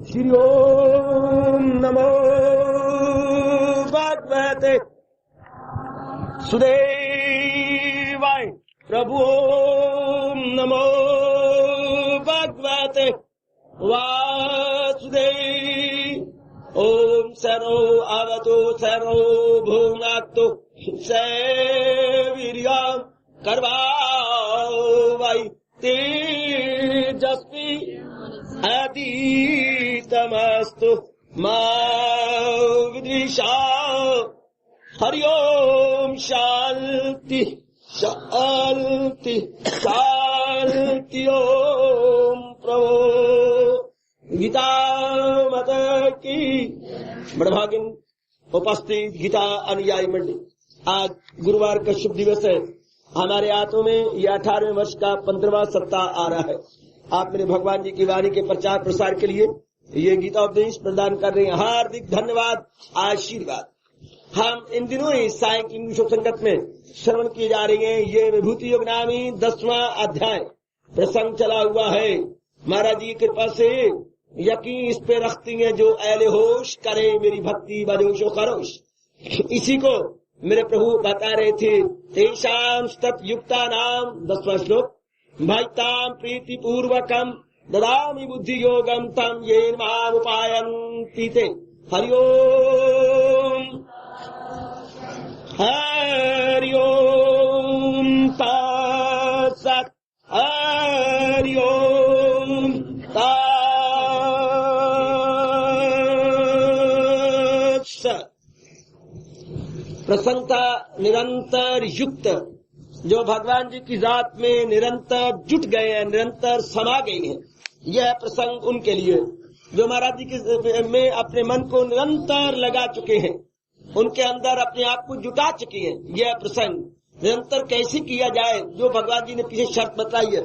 श्री ओम नमो भगवते सुदेवाय। प्रभु ओम नमो भगवते वासुदेव। ओम servo अवतो servo भुनक्तु सवीर्यं कर्वावै तेजस्वी अधीतमस्तु मा विद्विषावः। हरि ओम शांति शांति शांति। ओम प्रभु गीता माता की बड़भागिन उपस्थित गीता अनुयायी मंडली, आज गुरुवार का शुभ दिवस है। हमारे हाथों में यह 18वें वर्ष का 15वां सप्ताह आ रहा है। आप मेरे भगवान जी की वाणी के प्रचार प्रसार के लिए ये गीता उपदेश प्रदान कर रहे हैं। हार्दिक धन्यवाद, आशीर्वाद। हम इन दिनों ही सायंकालीन विश्व संगत में श्रवण किए जा रहे हैं। ये विभूति योग नामी 10वां अध्याय प्रसंग चला हुआ है। महाराज जी की कृपा से यकीन इस पे रखती है, जो ऐले होश करे मेरी भक्ति बजोशो खरोश। इसी को मेरे प्रभु बता रहे थे। तेषाम तत्युक्ता नाम 10वां श्लोक, भक्ताम प्रीति पूर्वकम ददामि बुद्धि योगम तम ये महामुपायन्ति ते। हरि ओम हरि ओम तत्सत्। हरि ओम तत्सत्। प्रसन्नता निरंतर युक्त, जो भगवान जी की जात में निरंतर जुट गए हैं, निरंतर समा गए हैं। यह प्रसंग उनके लिए जो महाराज जी के में अपने मन को निरंतर लगा चुके हैं, उनके अंदर अपने आप को जुटा चुके हैं। यह प्रसंग निरंतर कैसे किया जाए, जो भगवान जी ने पीछे शर्त बताई है,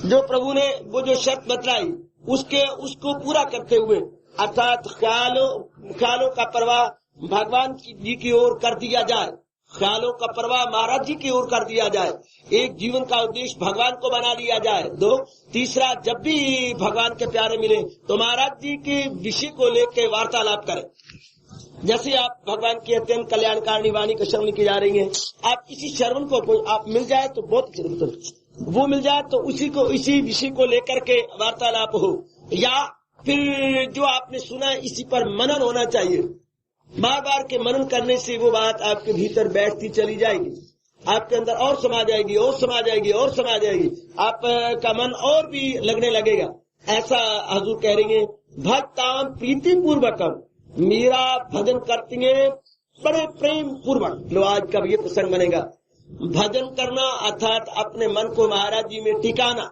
जो प्रभु ने वो जो शर्त बताई उसको पूरा करते हुए, अर्थात ख्यालों का प्रवाह भगवान जी की ओर कर दिया जाए, ख्यालों का प्रवाह महाराज जी की ओर कर दिया जाए। एक, जीवन का उद्देश्य भगवान को बना लिया जाए। 2, तीसरा, जब भी भगवान के प्यारे मिले तो महाराज जी के विषय को लेकर वार्तालाप करें। जैसे आप भगवान की अत्यंत कल्याणकारिणी वाणी का श्रवण की जा रही है, आप इसी श्रवण को कोई आप मिल जाए तो बहुत वो मिल जाए तो इसी विषय को लेकर के वार्तालाप हो, या फिर जो आपने सुना इसी पर मनन होना चाहिए। बार बार के मनन करने से वो बात आपके भीतर बैठती चली जाएगी, आपके अंदर और समा जाएगी और समा जाएगी और समा जाएगी, आपका मन और भी लगने लगेगा। ऐसा हजूर कह रही है, भक्ताम प्रीति पूर्वकम, मेरा भजन करती है बड़े प्रेम पूर्वक। लो आज का ये प्रसंग बनेगा। भजन करना अर्थात अपने मन को महाराज जी में टिकाना।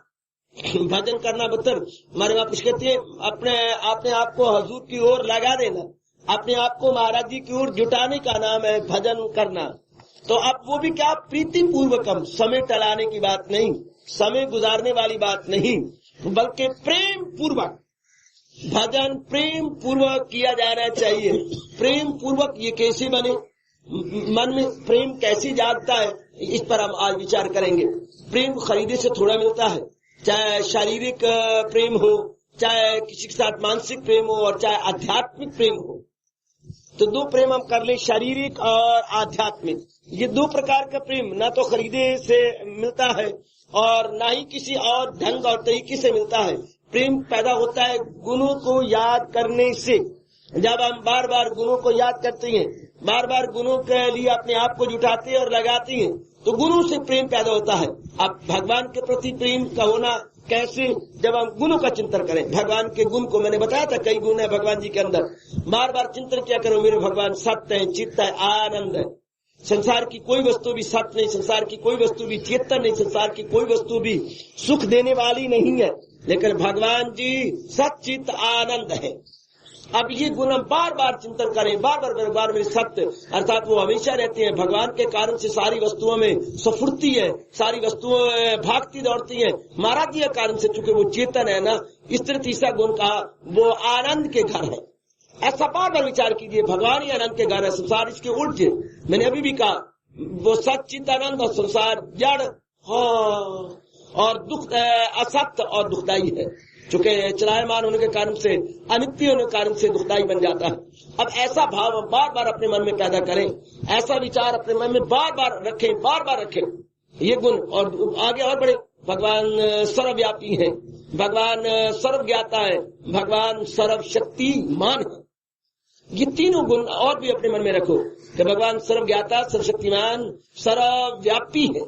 भजन करना मतलब हमारे महापुरुष कहते हैं अपने आप को हजूर की ओर लगा देना, अपने आप को महाराज जी की ओर जुटाने का नाम है भजन करना। तो अब वो भी क्या, प्रीति पूर्वकम, समय टलाने की बात नहीं, समय गुजारने वाली बात नहीं, बल्कि प्रेम पूर्वक भजन प्रेम पूर्वक किया जाना चाहिए। प्रेम पूर्वक ये कैसे बने, मन में प्रेम कैसे जागता है, इस पर हम आज विचार करेंगे। प्रेम खरीदे से थोड़ा मिलता है, चाहे शारीरिक प्रेम हो, चाहे किसी के साथ मानसिक प्रेम हो, और चाहे आध्यात्मिक प्रेम हो। तो 2 प्रेम हम कर ले, शारीरिक और आध्यात्मिक। ये 2 प्रकार का प्रेम ना तो खरीदे से मिलता है और ना ही किसी और ढंग और तरीके से मिलता है। प्रेम पैदा होता है गुणों को याद करने से। जब हम बार बार गुणों को याद करते हैं, बार बार गुणों के लिए अपने आप को जुटाते हैं और लगाते हैं, तो गुणों से प्रेम पैदा होता है। अब भगवान के प्रति प्रेम का होना कैसे, जब हम गुणों का चिंतन करें। भगवान के गुण को मैंने बताया था, कई गुण है भगवान जी के अंदर। बार बार चिंतन किया करो, मेरे भगवान सत्य है, चित्त है, आनंद है। संसार की कोई वस्तु भी सत्य नहीं, संसार की कोई वस्तु भी चेतन नहीं, संसार की कोई वस्तु भी सुख देने वाली नहीं है, लेकिन भगवान जी सच्चित आनंद है। अब ये गुण हम बार बार चिंतन करें, बार बार में सत्य अर्थात वो हमेशा रहते हैं। भगवान के कारण से सारी वस्तुओं में स्फूर्ति है, सारी वस्तुएं भागती दौड़ती हैं। महाराज जी के कारण से, चूंकि वो चेतन है ना, इस तरह तीसरा गुण कहा वो आनंद के घर है। ऐसा बार बार विचार कीजिए, भगवान ही आनंद के घर है, संसार इसके उल्ट है। मैंने अभी भी कहा वो सच्चित आनंद और संसार जड़ और दुख असत्य और दुखदायी है। चूंकि चलायमान होने के कारण से, अनित्य होने के कारण से दुखदायी बन जाता है। अब ऐसा भाव हम बार बार अपने मन में पैदा करें, ऐसा विचार अपने मन में बार बार रखें ये गुण, और आगे और बढ़े। भगवान सर्वव्यापी है, भगवान सर्वज्ञाता है, भगवान सर्वशक्तिमान है। ये तीनों गुण और भी अपने मन में रखो कि भगवान सर्वज्ञाता, सर्वशक्तिमान, सर्वव्यापी है,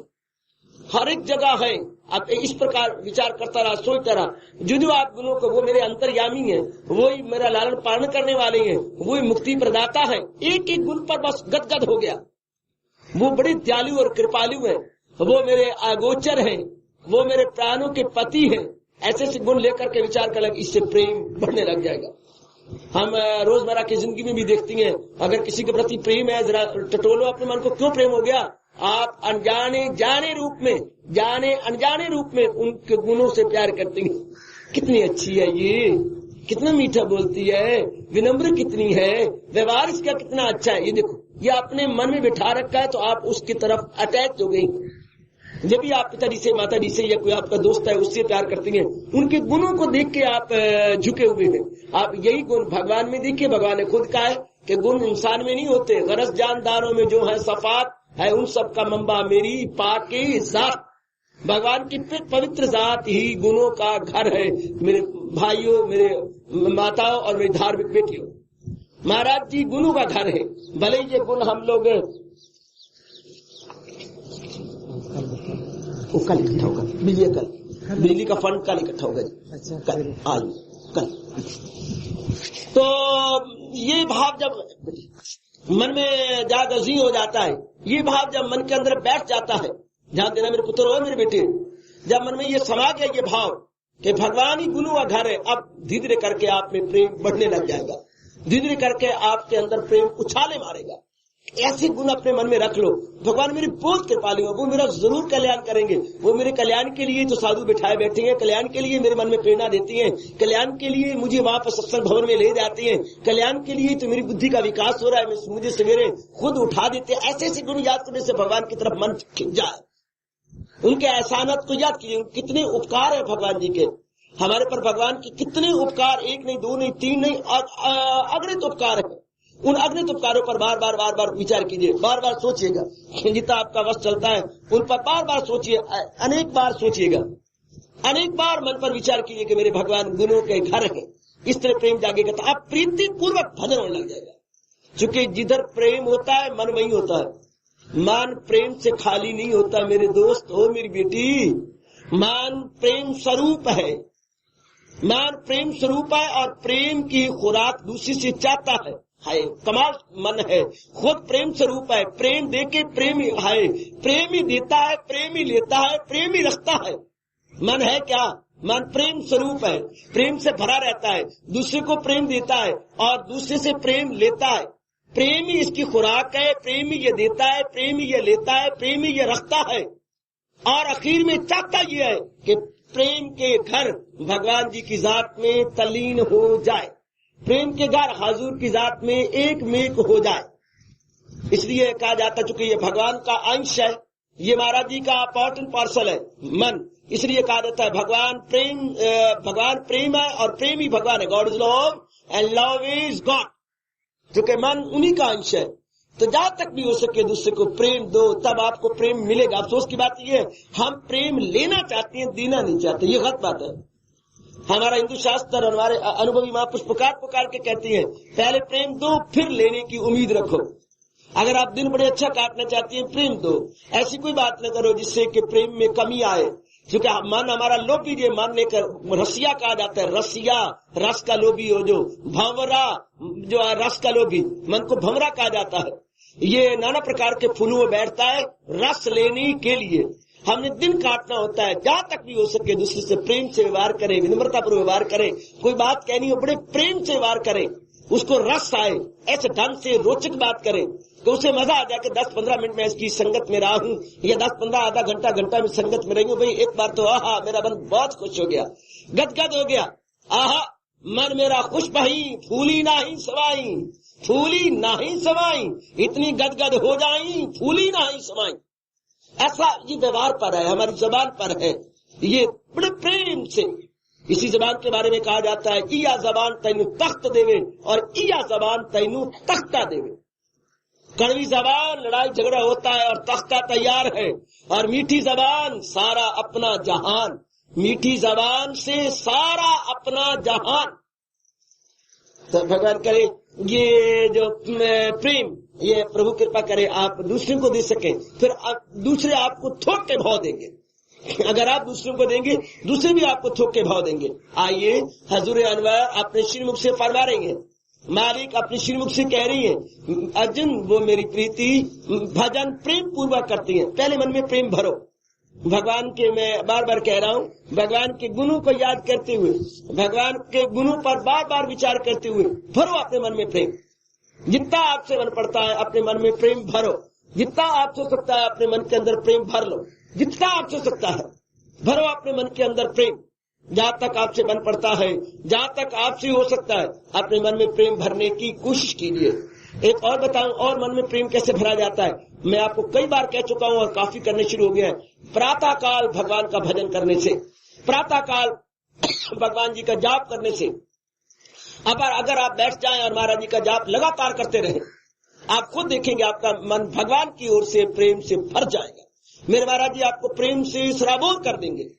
हर एक जगह है। आप इस प्रकार विचार करता रहा, सोचता रहा, जो आप गुणों को, वो मेरे अंतर्यामी है, वो ही मेरा लालन पालन करने वाले हैं, वो ही मुक्ति प्रदाता है। एक एक गुण पर बस गदगद हो गया। वो बड़े दयालु और कृपालु है, वो मेरे अगोचर हैं, वो मेरे प्राणों के पति हैं। ऐसे ऐसे गुण लेकर के विचार कर लग, इससे प्रेम बढ़ने लग जाएगा। हम रोजमर्रा की जिंदगी में भी देखती हैं, अगर किसी के प्रति प्रेम है, जरा टटोलो अपने मन को, क्यों प्रेम हो गया? आप अनजाने अनजाने रूप में उनके गुणों से प्यार करती हैं। कितनी अच्छी है ये, कितना मीठा बोलती है, विनम्र कितनी है, व्यवहार इसका कितना अच्छा है। ये देखो, ये अपने मन में बिठा रखा है, तो आप उसकी तरफ अटैच हो गई। जब भी आप पिताजी से, माताजी से, या कोई आपका दोस्त है उससे प्यार करती हैं, उनके गुणों को देख के आप झुके हुए हैं। आप यही गुण भगवान में देखिए। भगवान ने खुद कहा है कि गुण इंसान में नहीं होते, गरज जानदारों में जो है सफात है, उन सब का मंबा मेरी पाके जात। भगवान की पवित्र जात ही गुणों का घर है। मेरे भाइयों, मेरे माताओं और मेरी धार्मिक बेटियों, महाराज जी गुणों का घर है। भले ये गुण हम लोग कल इकट्ठा होगा, बिजली का फंड कल इकट्ठा होगा। अच्छा, कल। तो ये भाव जब मन में जागजी हो जाता है, ये भाव जब मन के अंदर बैठ जाता है, ध्यान देना मेरे पुत्र हो, मेरे बेटे, जब मन में ये समा गया ये भाव कि भगवान ही गुणों का घर है, अब धीरे धीरे करके आप में प्रेम बढ़ने लग जाएगा। धीरे धीरे करके आपके अंदर प्रेम उछाले मारेगा। ऐसे गुण अपने मन में रख लो, भगवान मेरी बहुत कृपालु है, वो मेरा जरूर कल्याण करेंगे। वो मेरे कल्याण के लिए तो साधु बिठाए बैठे हैं, कल्याण के लिए मेरे मन में प्रेरणा देती हैं, कल्याण के लिए मुझे वहां पर सत्संग भवन में ले जाती हैं, कल्याण के लिए तो मेरी बुद्धि का विकास हो रहा है, मुझे सवेरे खुद उठा देते हैं। ऐसे ऐसे गुण याद करने से भगवान की तरफ मन खिंच जाए। उनके एहसानात को याद कीजिए, कितने उपकार है भगवान जी के हमारे पर। भगवान के कितने उपकार, एक नहीं, दो नहीं, तीन नहीं, अगणित उपकार है। उन अगणित उपकारों पर बार बार विचार कीजिए, बार बार सोचिएगा। जितना आपका वश चलता है उन पर बार बार सोचिए, अनेक बार सोचिएगा, अनेक बार मन पर विचार कीजिए कि मेरे भगवान गुणों के घर है। इस तरह प्रेम जागेगा तो आप प्रीति पूर्वक भजन होने लग जाएगा। क्योंकि जिधर प्रेम होता है मन वही होता है। मान प्रेम से खाली नहीं होता मेरे दोस्त हो, मेरी बेटी। मान प्रेम स्वरूप है, मान प्रेम स्वरूप है, और प्रेम की खुराक दूसरी से चाहता है। कमाल मन है, खुद प्रेम स्वरूप है। प्रेम देके प्रेम है, प्रेम ही देता है, प्रेम ही लेता है, प्रेम ही रखता है। मन है क्या? मन प्रेम स्वरूप है, प्रेम से भरा रहता है, दूसरे को प्रेम देता है और दूसरे से प्रेम लेता है। प्रेम ही इसकी खुराक है, प्रेम ही ये देता है, प्रेम ही ये लेता है, प्रेम ही ये रखता है। और आखिर में चाहता ये है कि प्रेम के घर भगवान जी की जात में तल्लीन हो जाए, प्रेम के घर हुजूर की जात में एक मेक हो जाए। इसलिए कहा जाता, चूंकि ये भगवान का अंश है, ये महाराज जी का पार्ट एंड पार्सल है मन, इसलिए कहा जाता है भगवान प्रेम है और प्रेम ही भगवान है। God is love and love is God. चूंकि मन उन्हीं का अंश है, तो जहां तक भी हो सके दूसरे को प्रेम दो, तब आपको प्रेम मिलेगा। अफसोस की बात यह है, हम प्रेम लेना चाहते हैं, देना नहीं चाहते। ये गलत बात है। हमारा हिंदू शास्त्र, हमारे अनुभवी मां पुकार के कहती है, पहले प्रेम दो, फिर लेने की उम्मीद रखो। अगर आप दिन बड़े अच्छा काटना चाहती हैं, प्रेम दो। ऐसी कोई बात न करो जिससे कि प्रेम में कमी आए। क्योंकि मन हमारा लोभी, ये मन लेकर रसिया कहा जाता है। रसिया, रस का लोभी हो, जो भंवरा, जो रस का लोभी, मन को भंवरा कहा जाता है। ये नाना प्रकार के फूलों में बैठता है रस लेने के लिए। हमने दिन काटना होता है, जहां तक भी हो सके दूसरे से प्रेम से व्यवहार करें, विनम्रतापूर्वक व्यवहार करें। कोई बात कहनी हो, बड़े प्रेम से व्यवहार करें, उसको रस आए, ऐसे ढंग से रोचक बात करें तो उसे मजा आ जाए कि 10-15 मिनट में इसकी संगत में रहा हूं, या 10-15 आधा घंटा में संगत में रही हूं। भाई एक बार तो आहा, मेरा मन बहुत खुश हो गया, गदगद हो गया। आहा, मन मेरा खुश भई, फूली नाही सवाई, फूली नाही सवाई, इतनी गदगद हो जाई, फूली नाही सवाई। ऐसा ये व्यवहार पर है, हमारी जबान पर है। ये बड़े प्रेम से इसी जबान के बारे में कहा जाता है, इया जबान तैनू तख्त देवे और इया जबान तैनू तख्ता देवे। कड़वी जबान लड़ाई झगड़ा होता है और तख्ता तैयार है, और मीठी जबान सारा अपना जहान, मीठी जबान से सारा अपना जहान। तो भगवान करे ये जो प्रेम, ये प्रभु कृपा करे आप दूसरों को दे सके, फिर दूसरे आपको थोक के भाव देंगे। अगर आप दूसरों को देंगे, दूसरे भी आपको थोक के भाव देंगे। आइए हजूर अनवर अपने श्रीमुख से फरमा रही है, मालिक अपने श्रीमुख से कह रही है, अर्जुन वो मेरी प्रीति भजन प्रेम पूर्वक करती है। पहले मन में प्रेम भरो, भगवान के, मैं बार बार कह रहा हूँ, भगवान के गुणों को याद करते हुए, भगवान के गुणों पर बार बार विचार करते हुए भरो अपने मन में प्रेम। जितना आपसे मन पड़ता है अपने मन में प्रेम भरो, जितना आप हो सकता है अपने मन के अंदर प्रेम भर लो, जितना आप हो सकता है भरो अपने मन के अंदर प्रेम। जहां तक आपसे मन पड़ता है, जहां तक आपसे हो सकता है अपने मन में प्रेम भरने की कोशिश कीजिए। एक और बताऊं, और मन में प्रेम कैसे भरा जाता है, मैं आपको कई बार कह चुका हूं और काफी करने शुरू हो गया है। प्रातः काल भगवान का भजन करने से, प्रातः काल भगवान जी का जाप करने से। अब अगर आप बैठ जाएं और महाराज जी का जाप लगातार करते रहे, आप खुद देखेंगे आपका मन भगवान की ओर से प्रेम से भर जाएगा। मेरे महाराज जी आपको प्रेम से सराबोर कर देंगे।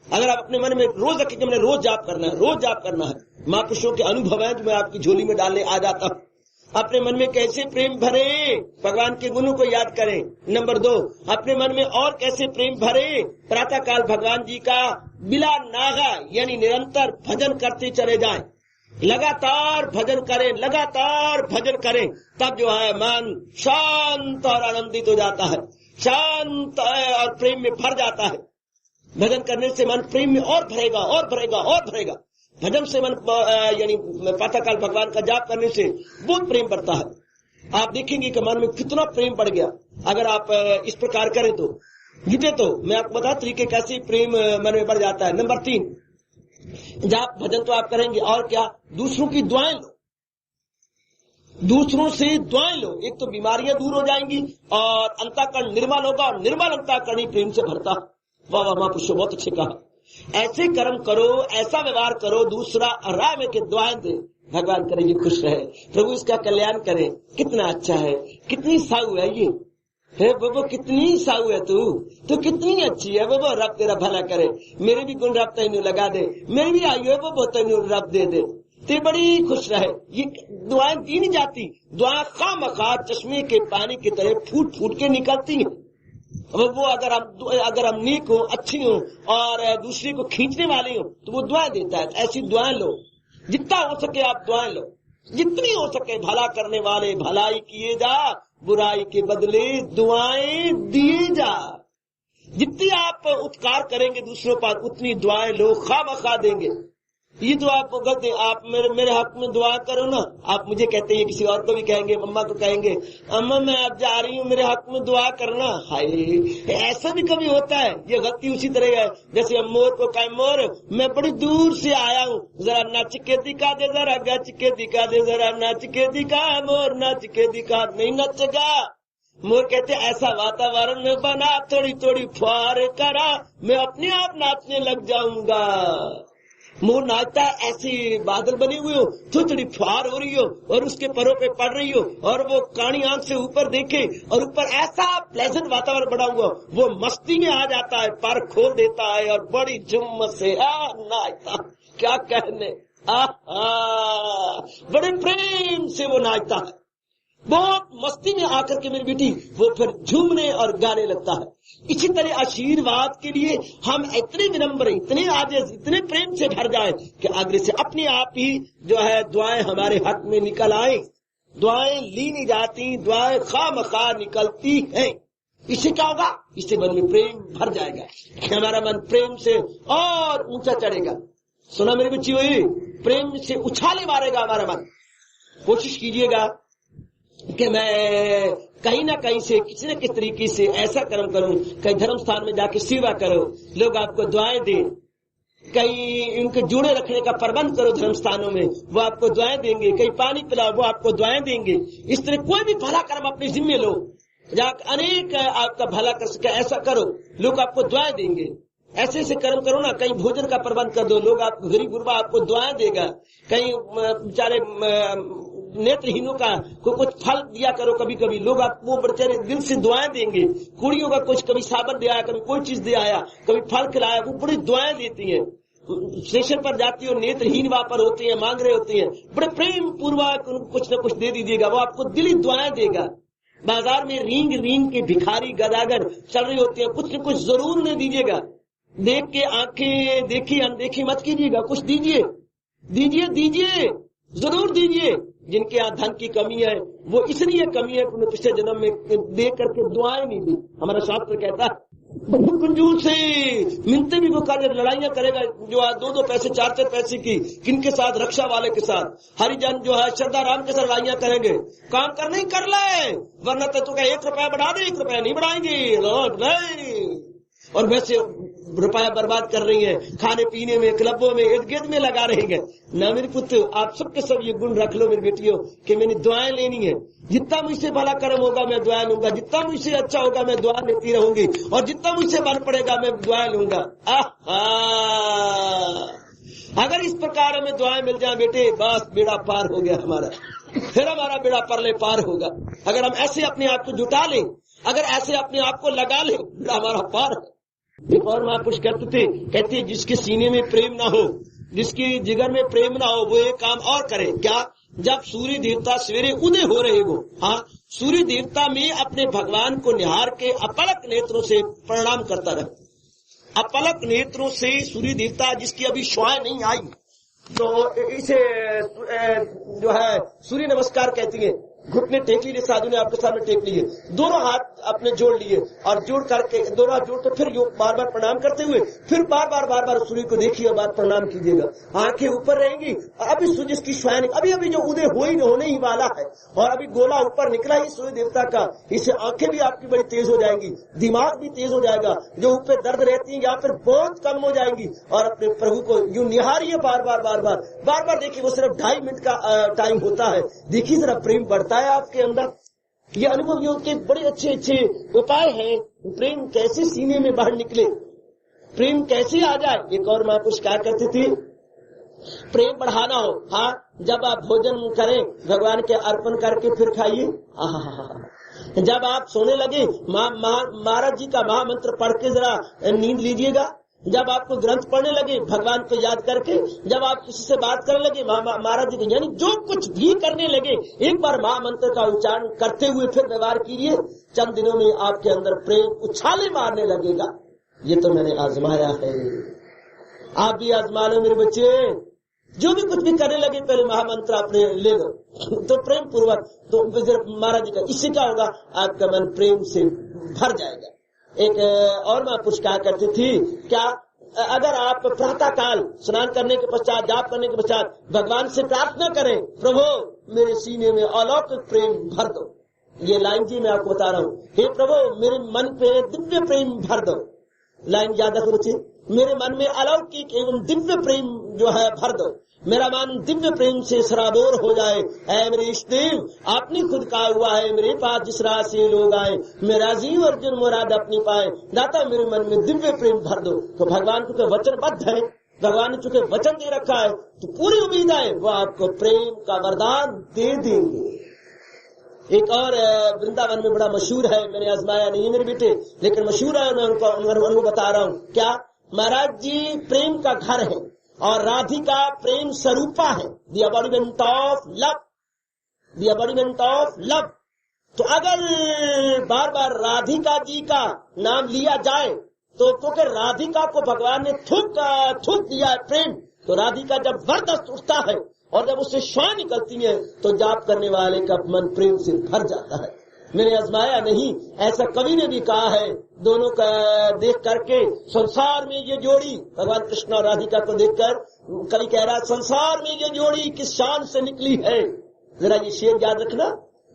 अगर आप अपने मन में रोज रखें कि मैंने रोज जाप करना है, रोज जाप करना है। महापुरुषों के अनुभव है जो मैं आपकी झोली में डालने आ जाता हूं। अपने मन में कैसे प्रेम भरे, भगवान के गुणों को याद करें। नंबर 2, अपने मन में और कैसे प्रेम भरे, प्रातः काल भगवान जी का बिला नागा यानी निरंतर भजन करते चले जाएं। लगातार भजन करें, लगातार भजन करें, तब जो है मन शांत और आनंदित हो जाता है, शांत और प्रेम में भर जाता है। भजन करने से मन प्रेम में और भरेगा और भरेगा और भरेगा। भजन से मन यानी प्रातःकाल भगवान का जाप करने से बहुत प्रेम बढ़ता है। आप देखेंगे कि मन में कितना प्रेम बढ़ गया अगर आप इस प्रकार करें तो। जीते तो मैं आपको बता तरीके कैसे प्रेम मन में बढ़ जाता है। नंबर 3, जाप भजन तो आप करेंगे और क्या, दूसरों की दुआएं लो, दूसरों से दुआएं लो। एक तो बीमारियां दूर हो जाएंगी और अंतःकरण निर्मल होगा, और निर्मल अंतःकरण ही प्रेम से भरता। वाह वाह महापुरुषों, बहुत अच्छे कहा। ऐसे कर्म करो, ऐसा व्यवहार करो, दूसरा राह में के दुआएं दे, भगवान करे ये खुश रहे, प्रभु इसका कल्याण करे। कितना अच्छा है, कितनी साऊ है ये, हे बाबा कितनी साऊ है तू कितनी अच्छी है बाबा, रब तेरा भला करे। मेरे भी गुण रब तेनू लगा दे, मेरी भी आयु है बाबा तेनू रब दे दे, ते बड़ी खुश रहे। ये दुआएं दी नहीं जाती, दुआएं खामखा चश्मे के पानी की तरह फूट फूट के निकलती हैं। वो अगर हम नेक हो, अच्छी हो और दूसरे को खींचने वाली हो तो वो दुआएं देता है। ऐसी दुआएं लो, जितना हो सके आप दुआएं लो, जितनी हो सके। भला करने वाले भलाई किए जा, बुराई के बदले दुआएं दिए जा। जितनी आप उपकार करेंगे दूसरों पर, उतनी दुआएं लोग खामखा देंगे। ये दुआ आप गलत, आप मेरे हक में दुआ करो ना, आप मुझे कहते हैं, किसी और को भी कहेंगे, मम्मा को कहेंगे, अम्मा मैं अब जा रही हूँ, मेरे हक में दुआ करना। हाय, ऐसा भी कभी होता है। ये गलती उसी तरह है जैसे हम मोर को कहें, मोर मैं बड़ी दूर से आया हूँ, जरा नच के दिखा दे, जरा गच के दिखा दे, जरा नच के दिखा। मोर नच के दिखा, नहीं नचेगा। मोर कहते ऐसा वातावरण में बना, थोड़ी थोड़ी फुहार करा, मैं अपने आप नाचने लग जाऊंगा। मोर नाचता है, ऐसी बादल बने हुए हो, थोड़ी थोड़ी फुहार हो रही हो और उसके परों पे पड़ रही हो, और वो कानी आंख से ऊपर देखे और ऊपर ऐसा प्लेजेंट वातावरण बना हुआ, वो मस्ती में आ जाता है, पर खोल देता है और बड़ी जुम्म से नाचता। क्या कहने, बड़े प्रेम से वो नाचता है, बहुत मस्ती में आकर के मेरी बेटी वो फिर झूमने और गाने लगता है। इसी तरह आशीर्वाद के लिए हम इतने विनम्र, इतने आजिज़, इतने प्रेम से भर जाए कि आगे से अपने आप ही जो है दुआएं हमारे हक में निकल आए। दुआएं ली नहीं जाती, दुआएं खामखा निकलती हैं। इससे क्या होगा, इससे मन में प्रेम भर जाएगा, हमारा मन प्रेम से और ऊंचा चढ़ेगा। सुना मेरी बच्ची, हुई प्रेम से उछाले मारेगा हमारा मन। कोशिश कीजिएगा कि मैं कहीं ना कहीं से किसी न किसी तरीके से ऐसा कर्म करूं, कहीं धर्म स्थान में जाके सेवा करो, लोग आपको दुआएं दें, कहीं उनके जुड़े रखने का प्रबंध करो धर्म स्थानों में, वो आपको दुआएं देंगे, कहीं पानी पिलाओ, वो आपको दुआएं देंगे। इस तरह कोई भी भला कर्म अपने जिम्मे लो, जहाँ अनेक आपका भला कर सके, ऐसा करो, लोग आपको दुआएं देंगे। ऐसे ऐसे कर्म करो ना, कहीं भोजन का प्रबंध कर दो, लोग आप गरीब गुरबा आपको दुआएं देगा, कहीं बेचारे नेत्रहीनों का कुछ फल दिया करो, कभी कभी लोग आपको बेचारे दिल से दुआएं देंगे, कुड़ियों का कुछ कभी साबन दे आया, कभी कोई चीज दे आया, कभी फल खिलाया, वो बड़ी दुआएं देती हैं। स्टेशन पर जाती हो, नेत्रहीन वहां पर होते हैं, मांग रहे होते हैं, बड़े प्रेम पूर्वक उनको कुछ न कुछ दे दीजिएगा, वो आपको दिली दुआएं देगा। बाजार में रींग रींग के भिखारी गदागर चल रहे होते हैं, कुछ न कुछ जरूर उन्हें दीजिएगा। देख के आंखें देखी अनदेखी मत कीजिएगा, कुछ दीजिए दीजिए दीजिए, जरूर दीजिए। जिनके यहाँ धन की कमी है वो इसलिए कमी है कि उन्हें पिछले जन्म में दे करके दुआएं नहीं दी। हमारा शास्त्र कहता है कंजूस से मिलते भी वो लड़ाइयां करेगा, जो आज 2-2 पैसे 4-4 पैसे की, किनके साथ? रक्षा वाले के साथ। हरिजन जो है श्रद्धा राम के साथ लड़ाइयां करेंगे। काम करना ही कर ले, वरना तो 1 रुपया बढ़ा दे, 1 रुपया नहीं बढ़ाएंगे, लौट नहीं। और वैसे रुपया बर्बाद कर रही है, खाने पीने में, क्लबों में, इर्द गिर्द में लगा रही है ना। मेरे पुत्र, आप सबके सब ये गुण रख लो मेरी बेटियों कि मैंने दुआएं लेनी है। जितना मुझसे भला कर्म होगा मैं दुआएं लूंगा, जितना मुझसे अच्छा होगा मैं दुआ लेती रहूंगी, और जितना मुझसे बल पड़ेगा मैं दुआएं लूंगा। अगर इस प्रकार हमें दुआएं मिल जाए बेटे, बस बेड़ा पार हो गया हमारा, फिर हमारा बेड़ा परले पार होगा। अगर हम ऐसे अपने आप को जुटा लें, अगर ऐसे अपने आप को लगा लें, बेड़ा हमारा पार है। एक और महापुरुष कहते जिसके सीने में प्रेम ना हो, जिसकी जिगर में प्रेम ना हो, वो एक काम और करे। क्या? जब सूर्य देवता सवेरे उदय हो रहे हो, हाँ, सूर्य देवता में अपने भगवान को निहार के अपलक नेत्रों से प्रणाम करता रहे। अपलक नेत्रों से सूर्य देवता, जिसकी अभी श्वाएं नहीं आई, तो इसे जो है सूर्य नमस्कार कहती है। घुटने टेक लीजिए, साधु ने आपके सामने टेक लिए, दोनों हाथ अपने जोड़ लिए, और जोड़ करके दोनों हाथ जोड़ के फिर बार बार प्रणाम करते हुए फिर बार बार सूर्य को देखिए और बार प्रणाम कीजिएगा। आंखें ऊपर रहेंगी। अभी सूर्य की श्वान अभी जो उदय होने ही वाला है, और अभी गोला ऊपर निकला ही सूर्य देवता का, इससे आंखें भी आपकी बड़ी तेज हो जाएंगी, दिमाग भी तेज हो जाएगा, जो ऊपर दर्द रहती है या फिर बहुत कम हो जाएंगी, और अपने प्रभु को यूं निहारिए बार बार देखिए। वो सिर्फ 2.5 मिनट का टाइम होता है, देखिए जरा प्रेम बढ़ता है आपके अंदर। ये अनुभव योग के बड़े अच्छे उपाय हैं। प्रेम कैसे सीने में बाहर निकले, प्रेम कैसे आ जाए। एक और महापुरुष क्या कहते थे, प्रेम बढ़ाना हो, हाँ, जब आप भोजन करें भगवान के अर्पण करके फिर खाइए। जब आप सोने लगे महाराज जी का महामंत्र पढ़ के जरा नींद लीजिएगा। जब आपको ग्रंथ पढ़ने लगे भगवान को याद करके, जब आप किसी से बात करने लगे महाराज जी को, यानी जो कुछ भी करने लगे एक बार महामंत्र का उच्चारण करते हुए फिर व्यवहार कीजिए। चंद दिनों में आपके अंदर प्रेम उछाले मारने लगेगा। ये तो मैंने आजमाया है, आप भी आजमा लो मेरे बच्चे। जो भी कुछ भी करने लगे पहले महामंत्र आपने ले लो, तो प्रेम पूर्वक, तो महाराज जी का, इससे क्या होगा, आपका मन प्रेम से भर जाएगा। एक और महापुरुष क्या करती थी, क्या अगर आप प्रातः काल स्नान करने के पश्चात, जाप करने के पश्चात भगवान से प्रार्थना करें, प्रभु मेरे सीने में अलौकिक प्रेम भर दो। ये लाइन जी मैं आपको बता रहा हूँ, हे प्रभु मेरे मन पे दिव्य प्रेम भर दो। लाइन ज्यादा सोचिए, मेरे मन में अलौकिक एवं दिव्य प्रेम जो है भर दो, मेरा मन दिव्य प्रेम से सराबोर हो जाए। ऐ मेरे इष्ट देव, आपने खुद कहा हुआ है, मेरे पास जिस राह से लोग आए, मेरा जीव अर्जुन मुराद अपनी पाए, दाता मेरे मन में दिव्य प्रेम भर दो। तो भगवान को वचनबद्ध है, भगवान ने चूंकि वचन दे रखा है, तो पूरी उम्मीद है वो आपको प्रेम का वरदान दे देंगे। एक और वृंदावन में बड़ा मशहूर है, मैंने आजमाया नहीं है मेरे बेटे, लेकिन मशहूर है, मैं उनको बता रहा हूँ। क्या? महाराज जी प्रेम का घर है और राधिका प्रेम स्वरूपा है, the embodiment of love, the embodiment of love. तो अगर बार बार राधिका जी का नाम लिया जाए तो क्योंकि राधिका को भगवान ने थूक दिया है प्रेम, तो राधिका जब जबरदस्त उठता है और जब उससे श्वान निकलती है तो जाप करने वाले का मन प्रेम से भर जाता है। मैंने आजमाया नहीं, ऐसा कवि ने भी कहा है। दोनों का देख करके संसार में ये जोड़ी, भगवान कृष्ण और राधिका को देखकर कवि कह रहा है, संसार में ये जोड़ी किस शान से निकली है। जरा ये शेर याद रखना,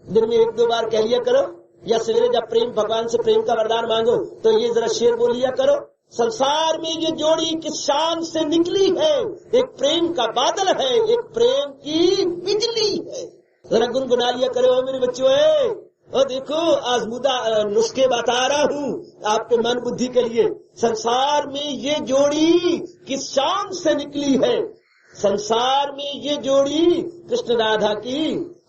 दिन में 1-2 बार कह लिया करो, या सवेरे जब प्रेम भगवान से प्रेम का वरदान मांगो तो ये जरा शेर बोल लिया करो। संसार में ये जोड़ी किस शान से निकली है, एक प्रेम का बादल है, एक प्रेम की बिजली है। जरा गुनगुना लिया करो मेरे बच्चों। और देखो आजमुदा नुस्खे बता रहा हूं आपके मन बुद्धि के लिए। संसार में ये जोड़ी किस शान से निकली है, संसार में ये जोड़ी कृष्ण राधा की,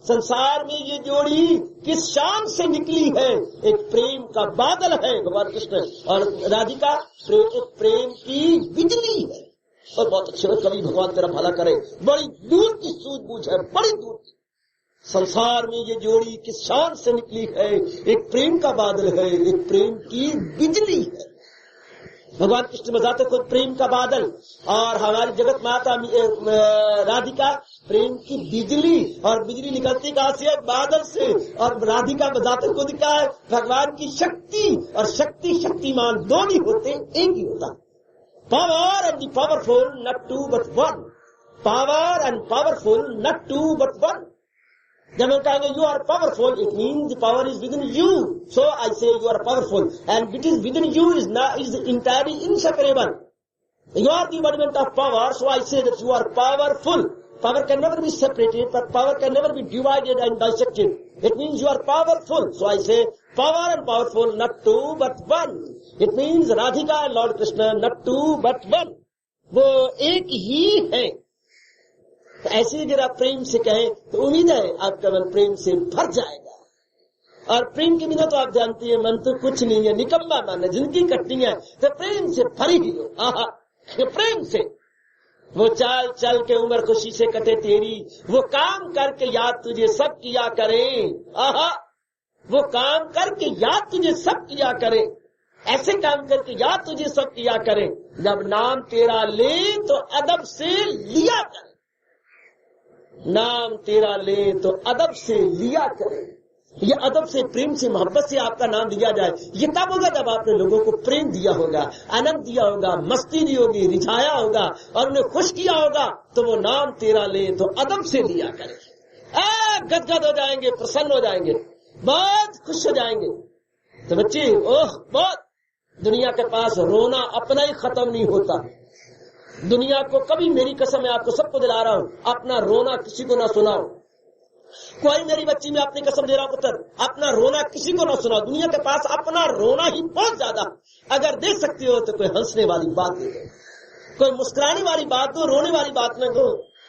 संसार में ये जोड़ी किस शान से निकली है। एक प्रेम का बादल है भगवान कृष्ण और राधिका, एक प्रेम की बिजली है। और बहुत अच्छे कवि भगवान तेरा भला करे, बड़ी दूर की सूझबूझ है, बड़ी दूर की। संसार में ये जोड़ी किस शान से निकली है, एक प्रेम का बादल है, एक प्रेम की बिजली है। भगवान कृष्ण बताते खुद प्रेम का बादल, और हमारी जगत माता राधिका प्रेम की बिजली। और बिजली निकलती कहां से? बादल से। और राधिका बताते खुद क्या है? भगवान की शक्ति, और शक्ति शक्तिमान दो नहीं होते, एक ही होता। Power and the powerful, not two but one. Power and powerful, not two but one. जब हम कहेंगे you are powerful, it means the power is within you, so I say you are powerful, and it is within you is entirely inseparable. You are the embodiment of power, so I say that you are powerful. Power can never be separated, but power can never be divided and dissected. It means you are powerful. So I say power and powerful, not two but one. It means Radhika and Lord Krishna, not two but one. वो एक ही है। तो ऐसे अगर आप प्रेम से कहें तो उम्मीद है आपका मन प्रेम से भर जाएगा। और प्रेम के बिना तो आप जानती है मन तो कुछ नहीं है, निकम्मा मन है, जिंदगी कटनी है। तो प्रेम से भरी ही हो, आहा, प्रेम से। वो चाल चल के उम्र खुशी से कटे तेरी, वो काम करके याद तुझे सब किया करें। आहा, वो काम करके याद तुझे सब किया करें, ऐसे काम करके याद तुझे सब किया करें। जब नाम तेरा ले तो अदब से लिया करें, नाम तेरा ले तो अदब से लिया करें। ये अदब से, प्रेम से, मोहब्बत से आपका नाम दिया जाए। ये तब होगा जब आपने लोगों को प्रेम दिया होगा, आनंद दिया होगा, मस्ती दी होगी, रिझाया होगा और उन्हें खुश किया होगा। तो वो नाम तेरा ले तो अदब से लिया करें। गदगद हो जाएंगे, प्रसन्न हो जाएंगे, बहुत खुश हो जाएंगे। तो बच्चे, ओह बहुत, दुनिया के पास रोना अपना ही खत्म नहीं होता। दुनिया को कभी, मेरी कसम है आपको सबको दिला रहा हूं, अपना रोना किसी को ना सुनाओ। कोई मेरी बच्ची में अपनी कसम दे रहा हूं पुत्र, अपना रोना किसी को ना सुनाओ। दुनिया के पास अपना रोना ही बहुत ज्यादा। अगर दे सकती हो तो कोई हंसने वाली बात दे दो, कोई मुस्कुराने वाली बात दो, रोने वाली बात न दो।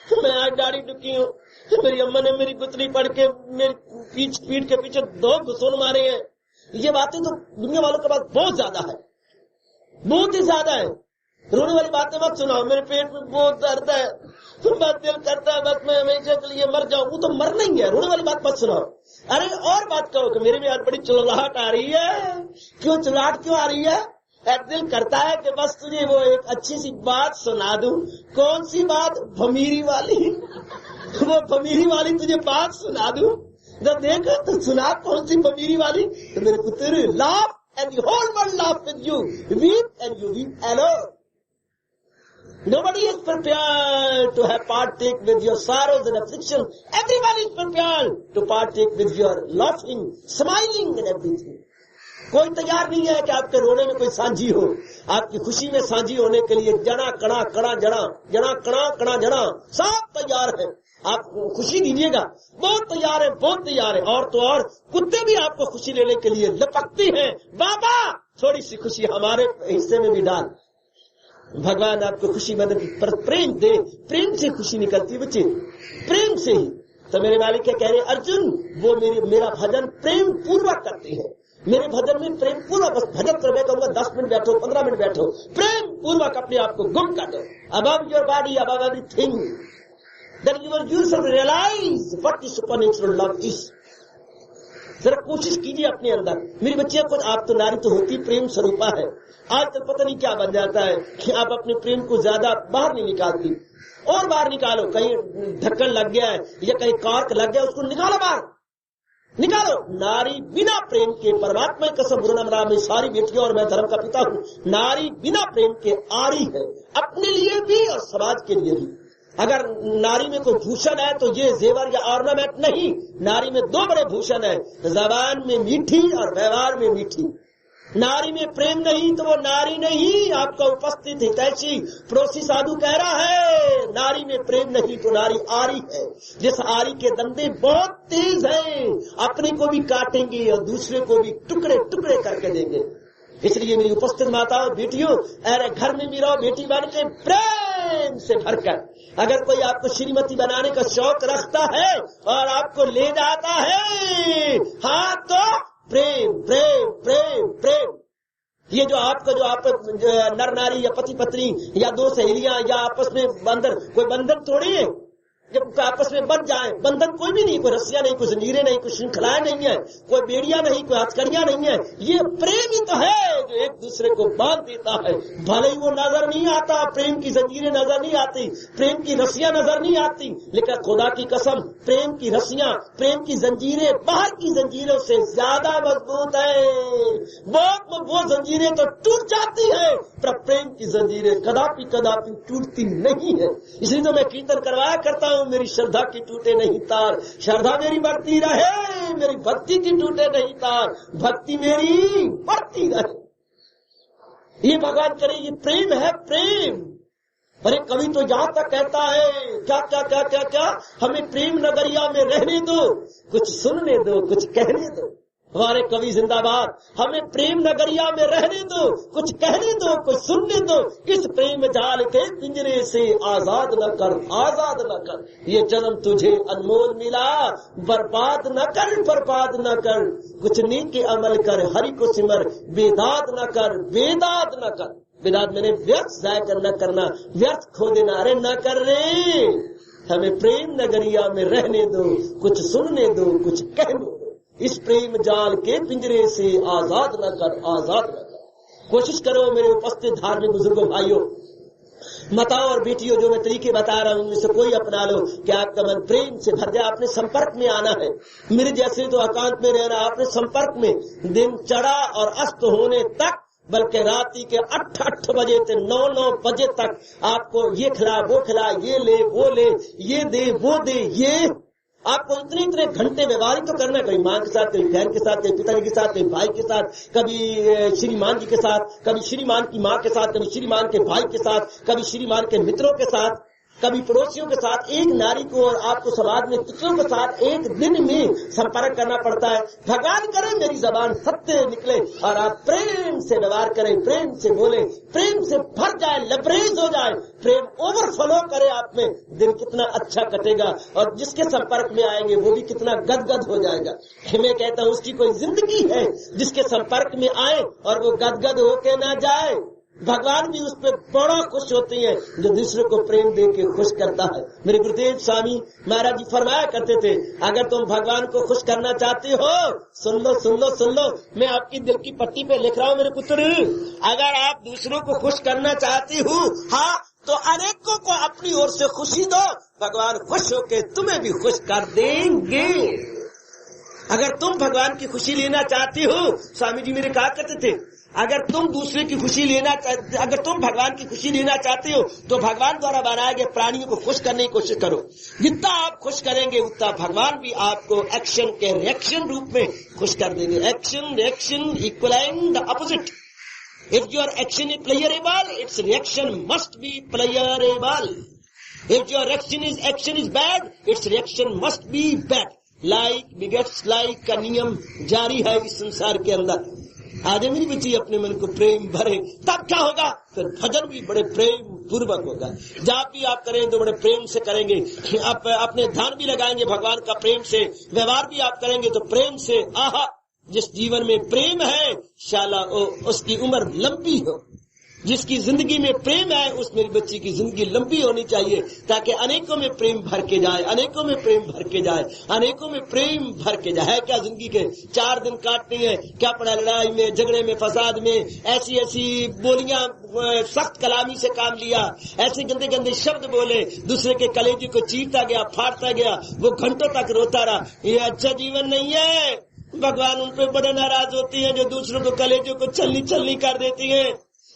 मैं आज दाढ़ी टुकी हूँ, मेरी अम्मा ने मेरी गुतली पढ़ के मेरी पीठ के पीछे 2 घुसून मारे हैं। ये बातें तो दुनिया वालों के पास बहुत ज्यादा है, बहुत ही ज्यादा है। रोने वाली बातें मत सुनाओ, मेरे पेट में बहुत दर्द है, बस दिल करता है बस मैं हमेशा के लिए मर जाऊं। वो तो मरना ही है, रोने वाली बात मत सुनाओ। अरे और बात कहो कि मेरे में आज बड़ी चिल्लाहट आ रही है। क्यों चिल्लाहट क्यों आ रही है? दिल करता है कि बस तुझे वो एक अच्छी सी बात सुना दूं। कौन सी बात? भमीरी वाली। वो भमीरी वाली तुझे बात सुना दूं। जब देखो तो सुना कौन सी भमीरी वाली। तो मेरे पुत्र, laugh and the whole world laugh with you, weep and you weep alone. Nobody is prepared to have partake with your sorrows and affliction. Everyone is prepared to partake with your laughing, smiling and everything. कोई तैयार नहीं है कि आपके रोने में कोई साझी हो। आपकी खुशी में साझी होने के लिए जना कड़ा कड़ा जड़ा, जना कड़ा कड़ा जड़ा, सब तैयार है। आप खुशी दीजिएगा, बहुत तैयार है, बहुत तैयार है। और तो और कुत्ते भी आपको खुशी लेने के लिए लपकते हैं। बाबा थोड़ी सी खुशी हमारे हिस्से में भी डाल। भगवान आपको खुशी मतलब प्रेम दे, प्रेम से खुशी निकलती है बच्चे, प्रेम से ही। तो मेरे मालिक क्या कह रहे हैं? अर्जुन, वो मेरा भजन प्रेम पूर्वक करते हैं। मेरे भजन में प्रेम पूर्वक, बस भजन कर बैठो, 10 मिनट बैठो, 15 मिनट बैठो, प्रेम पूर्वक अपने आप को गुम कर दो। Above your body, above everything, then you will realize what the supernatural love is. जरा कोशिश कीजिए अपने अंदर। मेरी बच्चियां, खुद आप तो नारी तो होती प्रेम स्वरूपा है। आज तक पता नहीं क्या बन जाता है कि आप अपने प्रेम को ज्यादा बाहर नहीं निकालती। और बाहर निकालो, कहीं ढक्कन लग गया है या कहीं कॉर्क लग गया, उसको निकालो बाहर, निकालो। नारी बिना प्रेम के, परमात्मा की कसम, गुरु नाम राम में सारी बेटियों और मैं धर्म का पिता हूँ, नारी बिना प्रेम के आरी है, अपने लिए भी और समाज के लिए भी। अगर नारी में कोई भूषण है तो ये जेवर या ऑर्नामेंट नहीं, नारी में 2 बड़े भूषण है, जबान में मीठी और व्यवहार में मीठी। नारी में प्रेम नहीं तो वो नारी नहीं। आपका उपस्थित हितैषी पड़ोसी साधु कह रहा है नारी में प्रेम नहीं तो नारी आरी है। जिस आरी के दंडे बहुत तेज हैं, अपने को भी काटेंगे और दूसरे को भी टुकड़े टुकड़े करके देंगे। इसलिए मेरी उपस्थित माताओं बेटियों, अरे घर में भी रहो बेटी बन के प्रेम से भरकर। अगर कोई आपको श्रीमती बनाने का शौक रखता है और आपको ले जाता है, हाँ तो प्रेम प्रेम प्रेम प्रेम। ये जो आप नर नारी या पति पत्नी या दो सहेलियां या आपस में कोई बंधन थोड़ी है। जब आपस में बंध जाए, बंधन कोई भी नहीं, कोई रस्सियां नहीं, कोई जंजीरें नहीं, कोई श्रृंखलाएं नहीं है, कोई बेड़ियां नहीं, कोई हथकड़ियां नहीं है। ये प्रेम ही तो है जो एक दूसरे को बांध देता है। भले ही वो नजर नहीं आता, प्रेम की जंजीरें नजर नहीं आती, प्रेम की रस्सियां नजर नहीं आती, लेकिन खुदा की कसम प्रेम की रस्सियां, प्रेम की जंजीरें बाहर की जंजीरों से ज्यादा मजबूत है। वो जंजीरें तो टूट जाती है, पर प्रेम की जंजीरें कदापि कदापि टूटती नहीं है। इसलिए तो मैं कीर्तन करवाया करता हूँ, मेरी श्रद्धा की टूटे नहीं तार, श्रद्धा मेरी बढ़ती रहे, मेरी भक्ति की टूटे नहीं तार, भक्ति मेरी बढ़ती रहे। ये भगवान करे, ये प्रेम है प्रेम। अरे कवि तो यहां तक कहता है क्या क्या क्या क्या क्या, हमें प्रेम नगरिया में रहने दो, कुछ सुनने दो, कुछ कहने दो। हमारे कवि जिंदाबाद। हमें प्रेम नगरिया में रहने दो, कुछ कहने दो, कुछ सुनने दो। इस प्रेम जाल के पिंजरे से आजाद न कर, आजाद न कर। ये जन्म तुझे अनमोल मिला, बर्बाद न कर, बर्बाद न कर। कुछ नेक अमल कर, हरि को सिमर, बेदाद न कर, बेदाद न कर। बेदाद मैंने व्यर्थ जाया न करना, व्यर्थ खो देना। अरे न कर रे, हमें प्रेम नगरिया में रहने दो, कुछ सुनने दो, कुछ कहने दो। इस प्रेम जाल के पिंजरे से आजाद न कर, आजाद न कर। कोशिश करो मेरे उपस्थित धार्मिक बुजुर्गों भाइयों, माताओं और बेटियों, जो मैं तरीके बता रहा हूं उनमें से कोई अपना लो कि आपका मन प्रेम से भर जाए। अपने संपर्क में आना है, मेरे जैसे तो एकांत में रहना, अपने संपर्क में दिन चढ़ा और अस्त होने तक, बल्कि रात्रि के 8 बजे से 9 बजे तक आपको ये खिला वो खिला, ये ले वो ले, ये दे वो दे, ये आपको इतने घंटे व्यवहारिक तो करना है। कभी मां के साथ, कभी बहन के साथ, कभी पिताजी के साथ, कभी भाई के साथ, कभी श्रीमान जी के साथ, कभी श्रीमान की मां के साथ, कभी श्रीमान के भाई के साथ, कभी श्रीमान के मित्रों के साथ, कभी पड़ोसियों के साथ। एक नारी को और आपको समाज में कितनों के साथ एक दिन में संपर्क करना पड़ता है। भगवान करे मेरी जबान सत्य निकले और आप प्रेम से व्यवहार करें, प्रेम से बोले, प्रेम से भर जाए, लबरेज हो जाए, प्रेम ओवरफ्लो करे आप में। दिन कितना अच्छा कटेगा और जिसके संपर्क में आएंगे वो भी कितना गदगद हो जाएगा। मैं कहता हूँ उसकी कोई जिंदगी है जिसके संपर्क में आए और वो गदगद होके ना जाए। भगवान भी उस पर बड़ा खुश होते हैं जो दूसरे को प्रेम दे के खुश करता है। मेरे गुरुदेव स्वामी महाराज जी फरमाया करते थे, अगर तुम भगवान को खुश करना चाहते हो, सुन लो सुन लो सुन लो, मैं आपकी दिल की पट्टी पे लिख रहा हूँ मेरे पुत्र। अगर आप दूसरों को खुश करना चाहती हो, हाँ, तो अनेकों को अपनी ओर से खुशी दो, भगवान खुश होके तुम्हें भी खुश कर देंगे। अगर तुम भगवान की खुशी लेना चाहती हो, स्वामी जी मेरे कहा करते थे, अगर तुम दूसरे की खुशी अगर तुम भगवान की खुशी लेना चाहते हो तो भगवान द्वारा बनाए गए प्राणियों को खुश करने की कोशिश करो। जितना आप खुश करेंगे उतना भगवान भी आपको एक्शन के रिएक्शन रूप में खुश कर देंगे। Action reaction equaling the opposite. If your action is playable, its reaction must be playable. If your action is bad, its reaction must be bad. Like begets like का नियम जारी है इस संसार के अंदर। आज मेरी बच्ची अपने मन को प्रेम भरे, तब क्या होगा, फिर भजन भी बड़े प्रेम पूर्वक होगा। जाप भी आप करें तो बड़े प्रेम से करेंगे, आप अपने ध्यान भी लगाएंगे भगवान का प्रेम से, व्यवहार भी आप करेंगे तो प्रेम से। आहा, जिस जीवन में प्रेम है शाला उसकी उम्र लंबी हो। जिसकी जिंदगी में प्रेम है उस मेरी बच्ची की जिंदगी लंबी होनी चाहिए, ताकि अनेकों में प्रेम भर के जाए, अनेकों में प्रेम भर के जाए, अनेकों में प्रेम भर के जाए। है क्या जिंदगी के 4 दिन काटने हैं, क्या पड़ा लड़ाई में, झगड़े में, फसाद में, ऐसी ऐसी बोलियां, सख्त कलामी से काम लिया, ऐसे गंदे गंदे शब्द बोले, दूसरे के कलेजे को चीरता गया, फाड़ता गया, वो घंटों तक रोता रहा। ये अच्छा जीवन नहीं है। भगवान उन पे बड़े नाराज होती है जो दूसरों को कलेजों को छलनी छलनी कर देती है।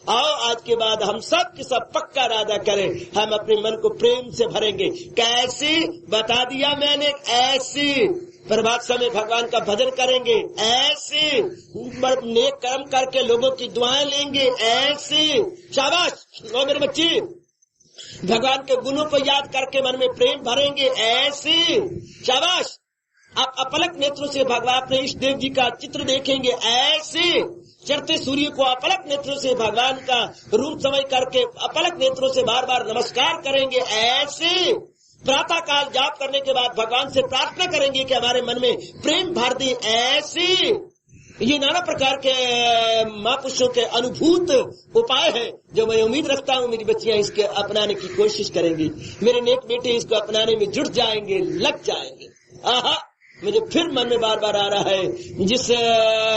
आओ आज के बाद हम सब के सब पक्का इरादा करें, हम अपने मन को प्रेम से भरेंगे। कैसे बता दिया मैंने, ऐसे प्रभात समय भगवान का भजन करेंगे, ऐसे नेक कर्म करके लोगों की दुआएं लेंगे, ऐसे शाबाश लो मेरे बच्चे, भगवान के गुणों को याद करके मन में प्रेम भरेंगे, ऐसे शाबाश। आप अपलक नेत्रों से भगवान अपने इष्ट देव जी का चित्र देखेंगे, ऐसे चढ़ते सूर्य को अपलक नेत्रों से भगवान का रूप समय करके अपलक नेत्रों से बार बार नमस्कार करेंगे, ऐसे प्रातः काल जाप करने के बाद भगवान से प्रार्थना करेंगे कि हमारे मन में प्रेम भर दे, ऐसे। ये नाना प्रकार के महापुरुषों के अनुभूत उपाय है जो मैं उम्मीद रखता हूँ मेरी बच्चियां इसके अपनाने की कोशिश करेंगी, मेरे नेक बेटे इसको अपनाने में जुट जाएंगे, लग जाएंगे। आहा, मुझे फिर मन में बार बार आ रहा है, जिस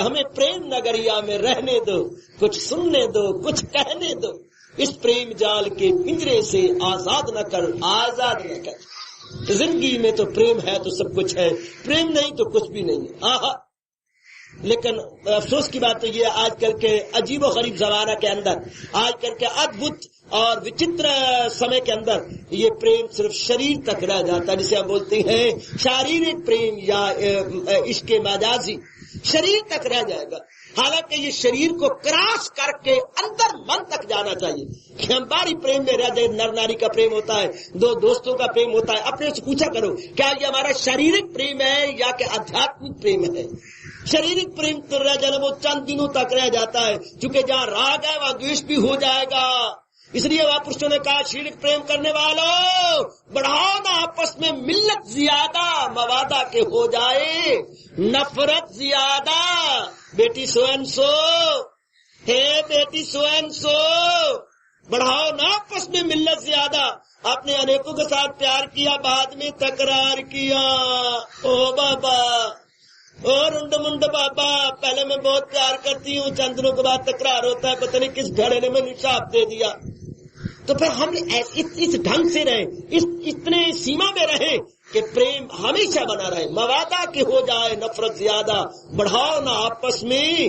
हमें प्रेम नगरिया में रहने दो, कुछ सुनने दो, कुछ कहने दो, इस प्रेम जाल के पिंजरे से आजाद न कर, आजाद न कर। जिंदगी में तो प्रेम है तो सब कुछ है, प्रेम नहीं तो कुछ भी नहीं है। आहा, लेकिन अफसोस की बात तो ये आजकल के अजीबो गरीब जमाना के अंदर, आजकल के अद्भुत और विचित्र समय के अंदर ये प्रेम सिर्फ शरीर तक रह जाता है, जिसे हम बोलते हैं शारीरिक प्रेम या इसके मजाजी, शरीर तक रह जाएगा। हालांकि ये शरीर को क्रॉस करके अंदर मन तक जाना चाहिए कि हम बारी प्रेम में रह जाए। नर नारी का प्रेम होता है, दो दोस्तों का प्रेम होता है। अपने से पूछा करो, क्या ये हमारा शारीरिक प्रेम है या कि आध्यात्मिक प्रेम है? शारीरिक प्रेम तो रह जाना वो चंद दिनों तक रह जाता है, क्योंकि जहाँ राग है वहाँ द्वेष भी हो जाएगा। इसलिए वह पुरुषों ने कहा, शारीरिक प्रेम करने वालों बढ़ाओ ना आपस में मिल्लत ज्यादा, मवादा के हो जाए नफरत ज्यादा। बेटी स्वयं सो, हे बेटी स्वयं सो, बढ़ाओ ना आपस में मिल्लत ज्यादा। आपने अनेकों के साथ प्यार किया, बाद में तकरार किया। ओ बाबा, और रुंड मुंड बाबा, पहले मैं बहुत प्यार करती हूँ, चंद दिनों के बाद तकरार होता है, पता नहीं किस घड़े ने मैंने शाप दे दिया। तो फिर हम इस ढंग से रहे, इतने सीमा में रहे कि प्रेम हमेशा बना रहे, मवादा के हो जाए नफरत ज्यादा। बढ़ाओ ना आपस में,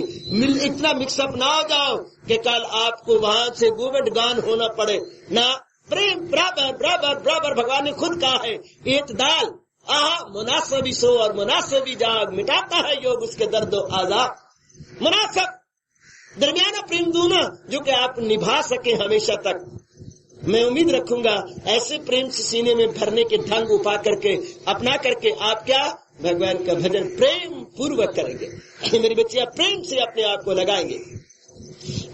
इतना मिक्सअप ना हो जाओ कि कल आपको वहां से गोविंद गान होना पड़े ना। प्रेम बराबर बराबर बराबर, भगवान ने खुद कहा है, एतदाल आहा मुनासबी सो और मुनासबी जाग, मिटाता है योग उसके दर्दो आजाद। मुनासब दरमियाना प्रेम दो ना, जो कि आप निभा सके हमेशा तक। मैं उम्मीद रखूंगा ऐसे प्रेम से सीने में भरने के ढंग उपा करके अपना करके आप क्या भगवान का भजन प्रेम पूर्वक करेंगे। मेरी बच्चियां प्रेम से अपने आप को लगाएंगे,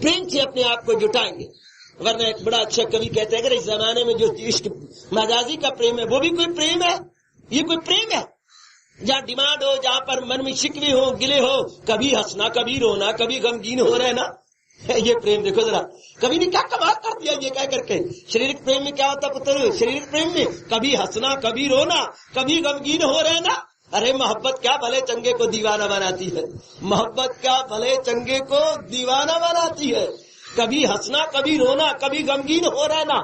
प्रेम से अपने आप को जुटाएंगे। वरना एक बड़ा अच्छा कवि कहते हैं, अगर इस जमाने में जो इश्क मजाजी का प्रेम है वो भी कोई प्रेम है? ये कोई प्रेम है? जहाँ डिमांड हो, जहाँ पर मन में शिकवे हो, गिले हो, कभी हंसना कभी रोना, कभी गमगीन हो रहे ना, ये प्रेम देखो जरा। कभी ने क्या कमाल कर दिया ये कह करके। शारीरिक प्रेम में क्या होता पुत्र? शारीरिक प्रेम में कभी हंसना कभी रोना, कभी गमगीन हो रहे ना। अरे मोहब्बत क्या भले चंगे को दीवाना बनाती है, मोहब्बत क्या भले चंगे को दीवाना बनाती है। कभी हंसना कभी रोना, कभी गमगीन हो रहे ना,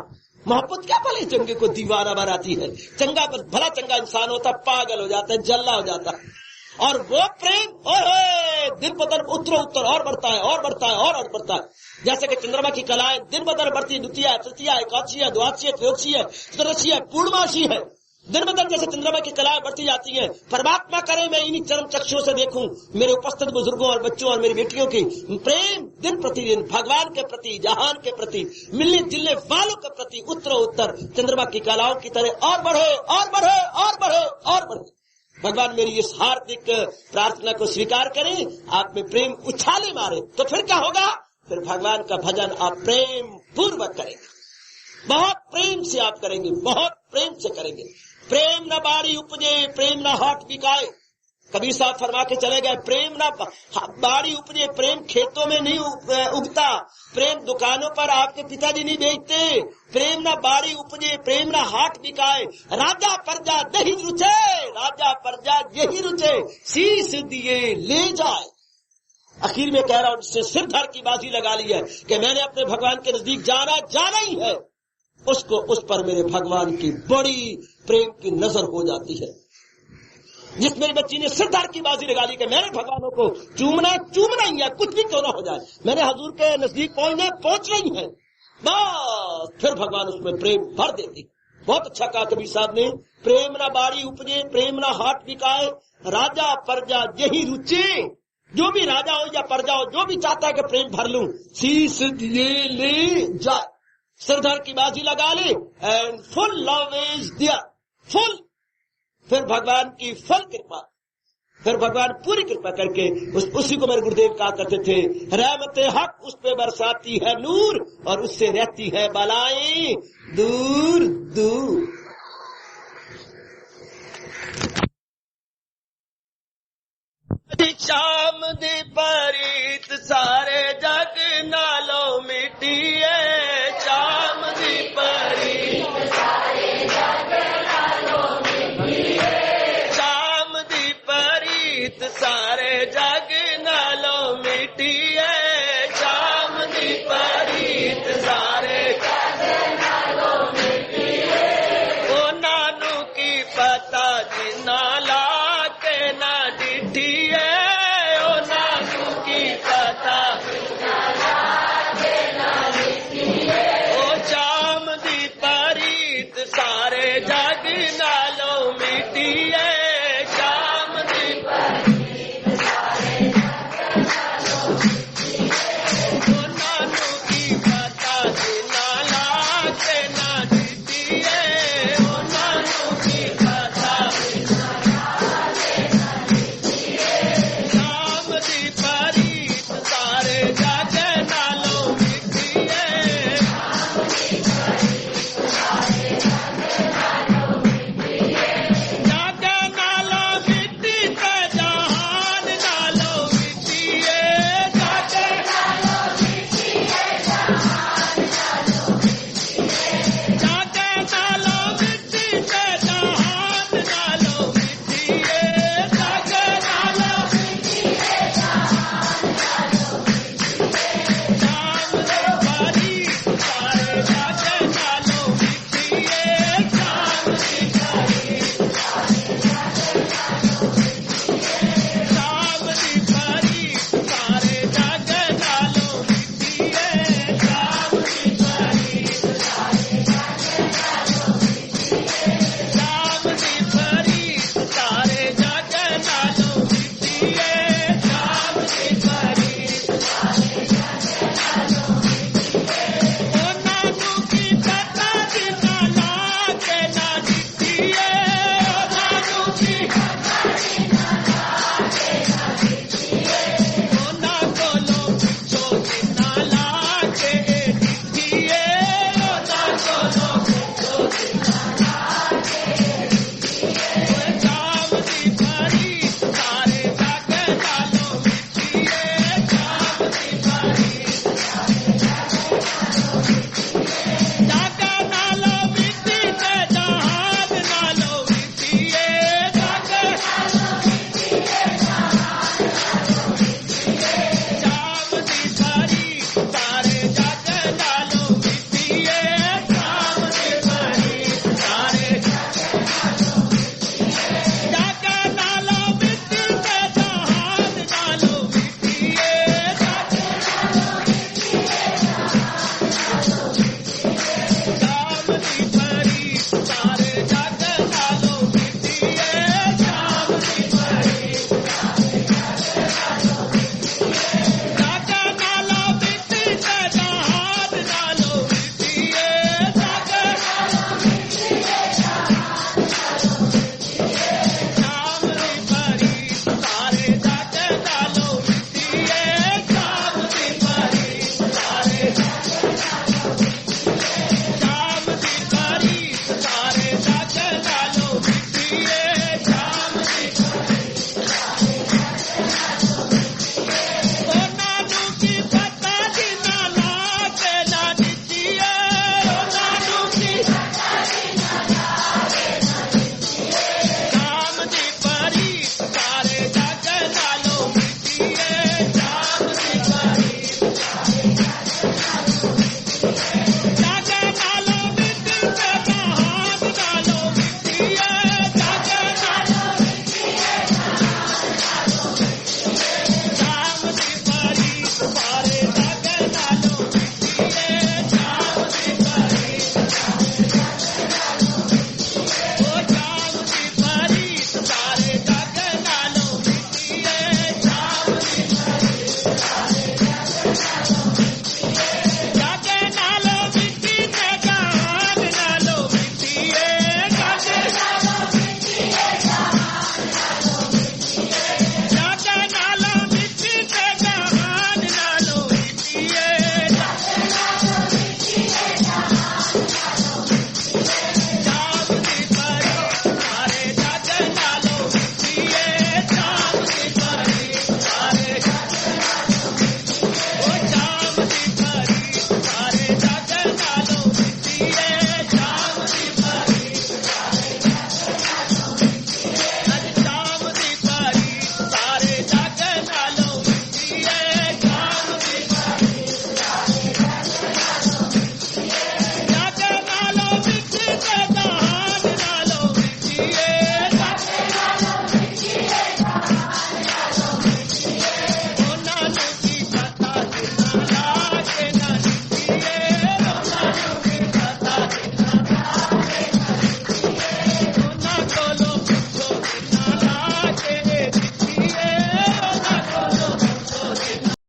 मोहब्बत क्या भले चंगे को दीवाना बनाती है। चंगा भला चंगा इंसान होता पागल हो जाता है, जल्ला हो जाता है। और वो प्रेम ओए दिन ब दिन उत्तर और बढ़ता है और बढ़ता है और बढ़ता है। जैसे कि चंद्रमा की कलाएं दिन ब दिन बढ़ती, द्वितीय तृतीय एकादशी द्वादशी त्रयोदशी चतुर्दशी पूर्णमासी है, दिन ब दिन जैसे चंद्रमा की कलाएं बढ़ती जाती हैं। परमात्मा करे मैं इन्हीं चरम चक्षुओं से देखूं मेरे उपस्थित बुजुर्गों और बच्चों और मेरी बेटियों की प्रेम दिन प्रतिदिन भगवान के प्रति, जहान के प्रति, मिलने जुलने वालों के प्रति उत्तर चंद्रमा की कलाओं की तरह और बढ़े और बढ़े और बढ़े और बढ़े। भगवान मेरी इस हार्दिक प्रार्थना को स्वीकार करें, आप में प्रेम उछाले मारे, तो फिर क्या होगा? फिर भगवान का भजन आप प्रेम पूर्वक करेंगे, बहुत प्रेम से आप करेंगे, बहुत प्रेम से करेंगे। प्रेम न बाड़ी उपजे, प्रेम न हाट बिकाए। कबीर साहब फरमा के चले गए, प्रेम न बाड़ी उपजे, प्रेम खेतों में नहीं उगता, प्रेम दुकानों पर आपके पिताजी नहीं बेचते। प्रेम न बाड़ी उपजे, प्रेम न हाट बिकाए। राजा प्रजा दही रुचे, राजा प्रजा यही रुचे, शीश दिए ले जाए। आखिर में कह रहा हूं, जिससे सिर धर की बाजी लगा ली है कि मैंने अपने भगवान के नजदीक जाना ही है, उसको उस पर मेरे भगवान की बड़ी प्रेम की नजर हो जाती है। जिस मेरी बच्ची ने सिरदार की बाजी लगा ली कि मैंने भगवानों को चूमना ही है, कुछ भी क्यों ना हो जाए, मैंने हजूर के नजदीक पहुंचना ही है, बस फिर भगवान उसमें प्रेम भर देती। बहुत अच्छा कहा कबीर साहब ने, प्रेम ना बाड़ी उपजे, प्रेम ना हाट बिकाए, राजा प्रजा यही रुचे। जो भी राजा हो या प्रजा हो, जो भी चाहता है कि प्रेम भर लूं, शीश दिए ले जाए, सिरधर की बाजी लगा ले, and full love is there, full. फिर भगवान की फुल कृपा, फिर भगवान पूरी कृपा करके उसी को मेरे गुरुदेव कहा करते थे, रहमते हक उस पे बरसाती है नूर, और उससे रहती है बलाएं दूर दूर। शाम दी परीत सारे जग नालों मिटी है, शाम दी परीत सारे जग नालों मिटी है, शाम दी परीत सारे जग नालों मिटी है, शाम दी परीत सारे जग नालों मिटी है। ओ नानू की पता जिना ला के ना डिठी है, सारे जग नालों मिटी है।